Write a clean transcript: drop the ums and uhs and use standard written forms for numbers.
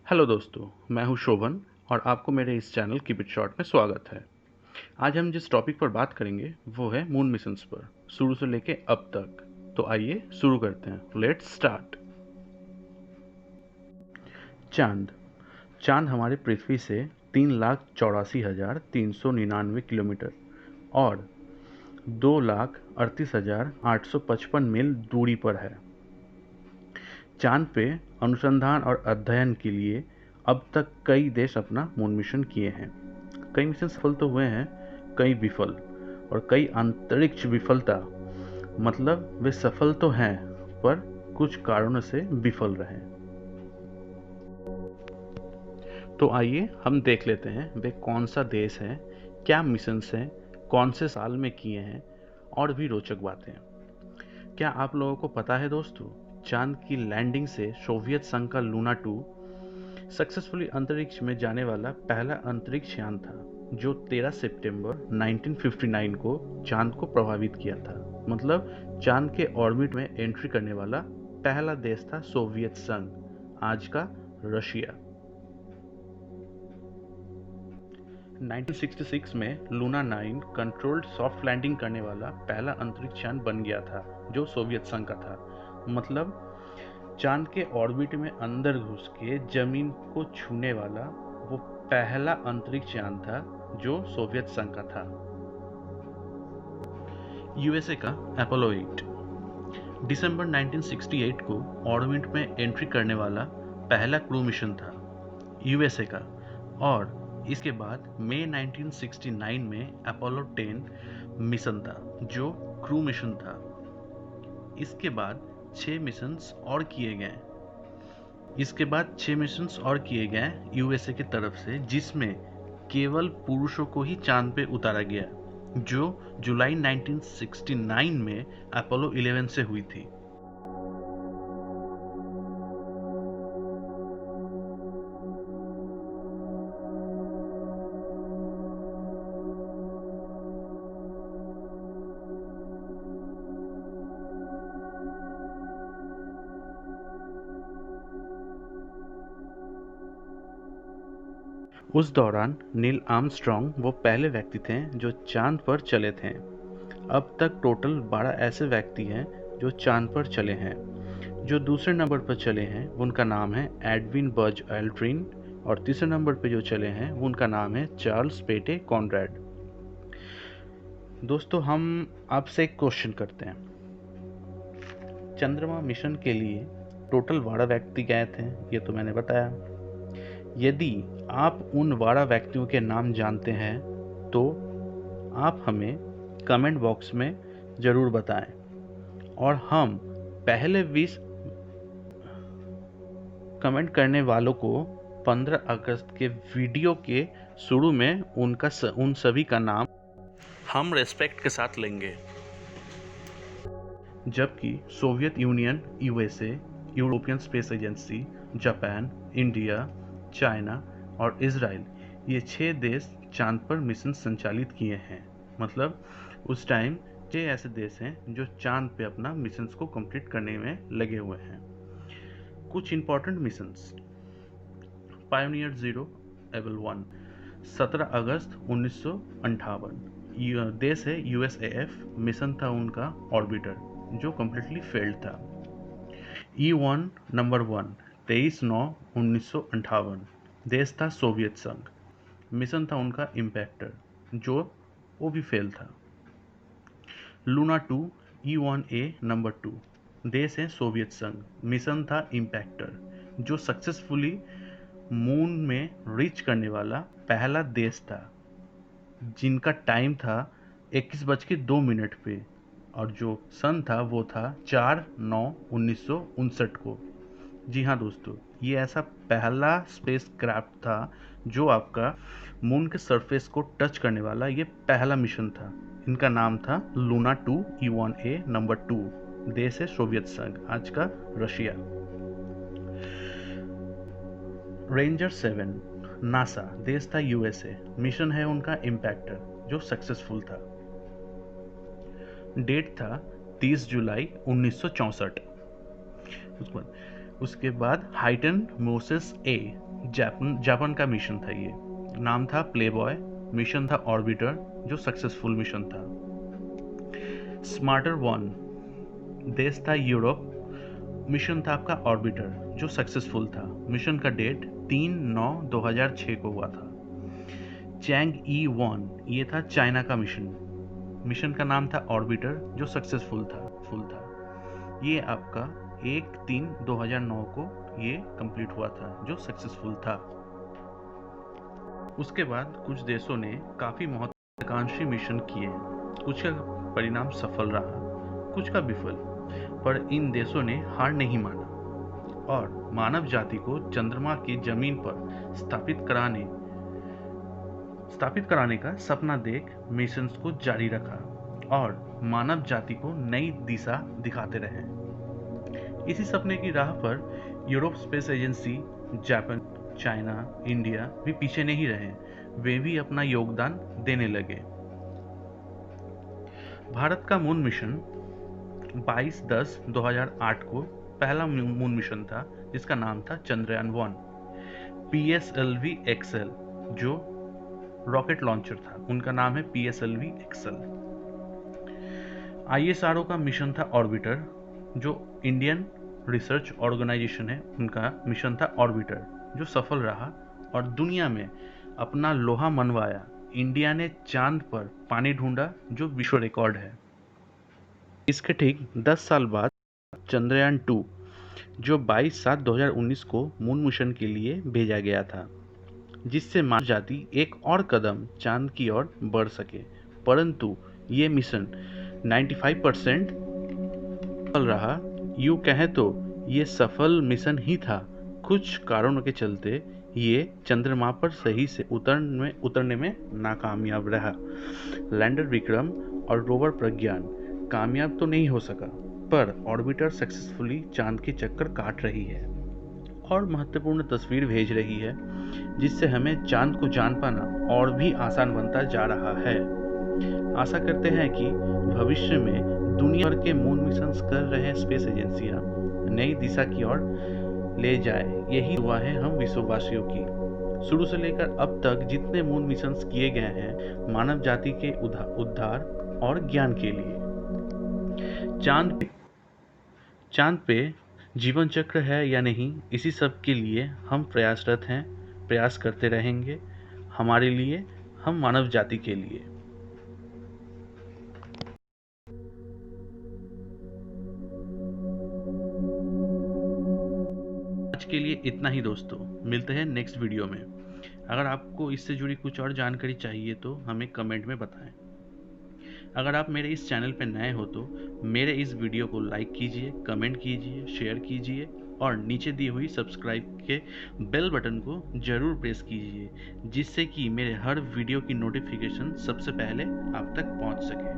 Hello दोस्तों, मैं हूं शोभन और आपको मेरे इस चैनल कीप इट शॉर्ट में स्वागत है। आज हम जिस टॉपिक पर बात करेंगे वो है मून मिशंस पर, शुरू से लेके अब तक। तो आइए शुरू करते हैं। Let's start. चांद चांद हमारे पृथ्वी से 3,84,399 किलोमीटर और 2,38,855 मील दूरी पर है। चांद पे अनुसंधान और अध्ययन के लिए अब तक कई देश अपना मून मिशन किए हैं। कई मिशन सफल तो हुए हैं, कई विफल, और कई अंतरिक्ष विफलता, मतलब वे सफल तो हैं पर कुछ कारणों से विफल रहे। तो आइए हम देख लेते हैं वे कौन सा देश है, क्या मिशंस हैं, कौन से साल में किए हैं और भी रोचक बातें। क्या आप लोगों को पता है दोस्तों, चांद की लैंडिंग से सोवियत संघ का लूना 2 सक्सेसफुली अंतरिक्ष में जाने वाला पहला अंतरिक्ष यान था, जो 13 सितंबर 1959 को चांद को प्रभावित किया था। मतलब चांद के ऑर्बिट में एंट्री करने वाला पहला देश था सोवियत संघ, आज का रशिया। 1966 में लूना 9 कंट्रोल्ड सॉफ्ट लैंडिंग करने वाला पहला अंतरिक्ष यान बन गया था, जो सोवियत संघ का था। मतलब चांद के ऑर्बिट में अंदर घुस के जमीन को छूने वाला वो पहला अंतरिक्ष यान था जो सोवियत संघ का था। यूएसए का अपोलो 8 दिसंबर 1968 को ऑर्बिट में एंट्री करने वाला पहला क्रू मिशन था यूएसए का, और इसके बाद मई 1969 में अपोलो 10 मिशन था जो क्रू मिशन था। इसके बाद 6 मिशंस और किए गए यूएसए की तरफ से, जिसमें केवल पुरुषों को ही चांद पे उतारा गया, जो जुलाई 1969 में अपोलो 11 से हुई थी। उस दौरान नील आर्मस्ट्रॉन्ग वो पहले व्यक्ति थे जो चांद पर चले थे। अब तक टोटल 12 ऐसे व्यक्ति हैं जो चांद पर चले हैं। जो दूसरे नंबर पर चले हैं उनका नाम है एडविन बज एल्ड्रिन, और तीसरे नंबर पर जो चले हैं उनका नाम है चार्ल्स पेटे कॉनरेड। दोस्तों, हम आपसे एक क्वेश्चन करते हैं। चंद्रमा मिशन के लिए टोटल 12 व्यक्ति गए थे, ये तो मैंने बताया। यदि आप उन 12 व्यक्तियों के नाम जानते हैं तो आप हमें कमेंट बॉक्स में ज़रूर बताएं, और हम पहले 20 कमेंट करने वालों को 15 अगस्त के वीडियो के शुरू में उन सभी का नाम हम रेस्पेक्ट के साथ लेंगे। जबकि Soviet union, USA, European space agency, Japan, India, China और इजराइल, ये 6 देश चांद पर मिशन संचालित किए हैं। मतलब उस टाइम 6 ऐसे देश हैं जो चांद पे अपना मिशंस को कंप्लीट करने में लगे हुए हैं। कुछ इंपॉर्टेंट मिशंस: पायोनियर 0 एबल 1 17 अगस्त 1958, देश है यूएसएएफ, मिशन था उनका ऑर्बिटर जो कम्प्लीटली फेल्ड था। E1 नंबर 1 23/9/1958, देश था सोवियत संघ, मिशन था उनका इम्पैक्टर जो वो भी फेल था। लूना 2 E1A नंबर 2, देश है सोवियत संघ, मिशन था इम्पैक्टर जो सक्सेसफुली मून में रीच करने वाला पहला देश था, जिनका टाइम था 21:02 पे, और जो सन था वो था 4/9/1959 को। जी हाँ दोस्तों, ये ऐसा पहला स्पेस क्राफ्ट था जो आपका मून के सरफेस को टच करने वाला ये पहला मिशन था। इनका नाम था लूना 2 E1A नंबर 2, देश है सोवियत संघ, आज का रशिया। रेंजर 7 नासा, देश था यूएसए, मिशन है उनका इम्पैक्टर जो सक्सेसफुल था। डेट था 30 जुलाई 1964। उसके बाद उसके बाद हाइटन मोसेस ए, जापान का मिशन था। ये नाम था प्लेबॉय, मिशन था ऑर्बिटर, जो सक्सेसफुल मिशन था। स्मार्टर 1 देश था यूरोप, मिशन था आपका ऑर्बिटर, जो सक्सेसफुल था। मिशन का डेट 3/9/2006 को हुआ था। चैंग ई 1 ये था चाइना का मिशन, मिशन का नाम था ऑर्बिटर, जो सक्सेसफुल था। ये आपका 1/3/2009 को ये कंप्लीट हुआ था, जो सक्सेसफुल था। उसके बाद कुछ देशों ने काफ़ी महत्वाकांक्षी मिशन किए, कुछ का परिणाम सफल रहा, कुछ का विफल, पर इन देशों ने हार नहीं माना और मानव जाति को चंद्रमा की जमीन पर स्थापित कराने का सपना देख मिशंस को जारी रखा और मानव जाति को नई दिशा दिखाते रहे। इसी सपने की राह पर Europe space agency, Japan, China, India भी पीछे नहीं रहे, वे भी अपना योगदान देने लगे। भारत का मून मिशन 22/10/2008 को पहला मून मिशन था, जिसका नाम था चंद्रयान 1। PSLV XL जो रॉकेट लॉन्चर था, उनका नाम है PSLV XL। ISRO का मिशन था ऑर्बिटर, जो इंडियन रिसर्च ऑर्गेनाइजेशन है, उनका मिशन था ऑर्बिटर, जो सफल रहा और दुनिया में अपना लोहा मनवाया। इंडिया ने चांद पर पानी ढूंढा, जो विश्व रिकॉर्ड है। इसके ठीक 10 साल बाद चंद्रयान 2, जो 22/7/2019 को मून मिशन के लिए भेजा गया था, जिससे मानव जाति एक और कदम चांद की ओर बढ़ सके। परंतु ये मिशन 95% सफल रहा। यूँ कहें तो ये सफल मिशन ही था। कुछ कारणों के चलते ये चंद्रमा पर सही से उतरने में नाकामयाब रहा। लैंडर विक्रम और रोवर प्रज्ञान कामयाब तो नहीं हो सका, पर ऑर्बिटर सक्सेसफुली चांद के चक्कर काट रही है और महत्वपूर्ण तस्वीर भेज रही है, जिससे हमें चांद को जान पाना और भी आसान बनता जा रहा है। आशा करते हैं कि भविष्य में दुनिया भर के मून मिशंस कर रहे स्पेस एजेंसियां नई दिशा की ओर ले जाए। यही दुआ है हम विश्ववासियों की। शुरू से लेकर अब तक जितने मून मिशंस किए गए हैं, मानव जाति के उद्धार और ज्ञान के लिए। चांद पे जीवन चक्र है या नहीं, इसी सब के लिए हम प्रयासरत हैं, प्रयास करते रहेंगे, हमारे लिए, हम मानव जाति के लिए। आज के लिए इतना ही दोस्तों, मिलते हैं नेक्स्ट वीडियो में। अगर आपको इससे जुड़ी कुछ और जानकारी चाहिए तो हमें कमेंट में बताएं। अगर आप मेरे इस चैनल पर नए हो तो मेरे इस वीडियो को लाइक कीजिए, कमेंट कीजिए, शेयर कीजिए और नीचे दी हुई सब्सक्राइब के बेल बटन को ज़रूर प्रेस कीजिए, जिससे कि मेरे हर वीडियो की नोटिफिकेशन सबसे पहले आप तक पहुंच सके।